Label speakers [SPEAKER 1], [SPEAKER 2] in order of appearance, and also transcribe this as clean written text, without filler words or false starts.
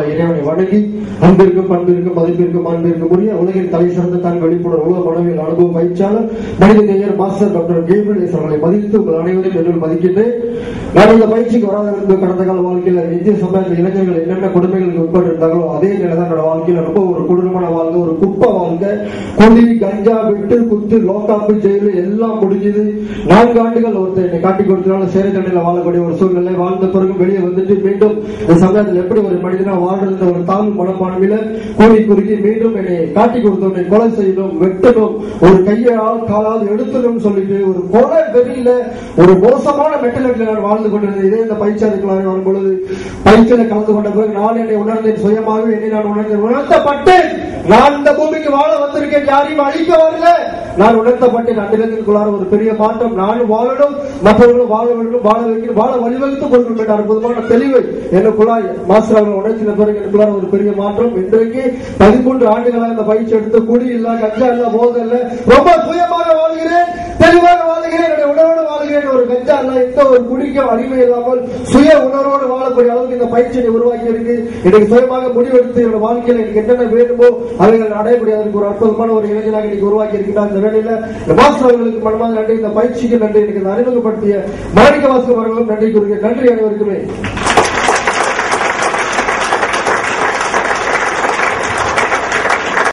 [SPEAKER 1] இறைவனை வணங்கி அன்பிற்கும் பண்பிற்கும் மதிப்பிற்கும் மாண்பிற்கும் உரிய உலகின் தலை சிறந்த தான் வெளிப்படும் உலக மனவியல் அனுபவ பயிற்சியாளர் மனித நேயர் மாஸ்டர் டாக்டர் கேபிள் அவர்களை மதித்து உங்கள் அனைவரையும் என்னுள் மதிக்கின்றேன். நான் இந்த பயிற்சிக்கு வராத கடந்த கால வாழ்க்கையில் இந்திய சமுதாயத்தில் இளைஞர்கள் என்னென்ன கொடுமைகளுக்கு உட்பட்டு இருந்தாங்களோ அதே நிலைதான் என்னோட வாழ்க்கையில் ரொம்ப ஒரு கொடூரமான வாழ்க்கை, ஒரு குப்பை வாழ்க்கை. குடி கஞ்சா விட்டு குத்து லோக்காப்பு ஜெயிலு எல்லாம் முடிஞ்சது. 4 ஆண்டுகள் ஒருத்தர் என்னை காட்டி கொடுத்தனால சேர தண்ணியில் வாழக்கூடிய ஒரு சூழ்நிலை. வாழ்ந்த பிறகு வெளியே வந்துட்டு மீண்டும் இந்த சமுதாயத்தில் எப்படி ஒரு மனிதனா வாழ்ந்த ஒரு தாழ்வு மனப்பான்மையில கூடி குறுக்கி மீண்டும் என்னை காட்டி கொடுத்தவனை கொலை செய்யணும், வெட்டணும், ஒரு கையால் காலால் எடுத்துடும் சொல்லிட்டு ஒரு கொலை வெறியில ஒரு மோசமான மெட்டலிட்டில நான் வாழ்ந்து கொண்டிருந்தேன். இதே இந்த பயிற்சியாளர்களாக வரும் பொழுது பயிற்சியில கலந்து கொண்ட பிறகு நான் என்னை உணர்ந்தேன், சுயமாகவே என்னை நான் உணர்த்தப்பட்டேன். நான் இந்த பூமிக்கு வாழ வந்திருக்கேன், யாரையும் அழிக்க வரல. நான் உணர்த்தப்பட்டேன். அன்றிலிருந்துக்குள்ளார ஒரு பெரிய மாற்றம். நானும் வாழணும், மற்றவர்களும் வாழ வேண்டும், வாழ வைக்கணும், வாழ வழிவகுத்துக் கொள்ளும் என்ற அற்புதமான தெளிவு எனக்குள்ளார் மாஸ்டர் அவர்கள் உணர்த்தின பிறகு எனக்குள்ளார ஒரு பெரிய மாற்றம். இன்றைக்கு 13 ஆண்டுகளாக இந்த பயிற்சி எடுத்து குடி இல்ல, கஞ்சா இல்ல, போதை இல்ல, ரொம்ப சுயமாக வாழ்கிறேன், தெளிவாக வாழ்கிறேன், என்னுடைய உணர்வோடு வாழ்கிறேன். ஒரு கஞ்சா இல்ல, எந்த ஒரு குடிக்கும் அடிமை இல்லாமல் சுய உணர்வோடு வாழக்கூடிய அளவுக்கு இந்த பயிற்சியை உருவாக்கி இருக்கு. எனக்கு சுயமாக முடிவெடுத்து என்னோட வாழ்க்கையில் எனக்கு என்னென்ன வேண்டுமோ அவைகள் அடையக்கூடிய ஒரு அற்புதமான ஒரு இளைஞனாக இன்னைக்கு உருவாக்கி இருக்கிறார். இந்த வேளையில மாஸ்டர் அவர்களுக்கு மனமாக நன்றி, இந்த பயிற்சிக்கு நன்றி, எனக்கு அறிமுகப்படுத்திய மாணிக்க வாசகம் அவர்களும் நன்றி கூறுகிறேன். நன்றி அனைவருக்குமே.